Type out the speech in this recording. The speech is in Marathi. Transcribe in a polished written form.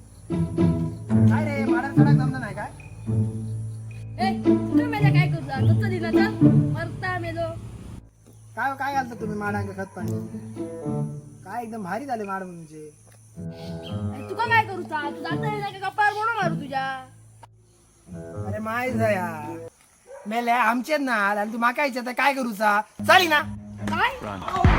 काय रे माडा सडक जमलं नाही काय? काय काय घालता तुम्ही माडांक खत पाणी? काय एकदम भारी झाले माड म्हणजे. तुका काय करू तू जाता कपाळ कोण मारू तुझ्या अरे माय जया मेले आमचेच ना आणि तू माका विचारता काय करूचा चाली ना काय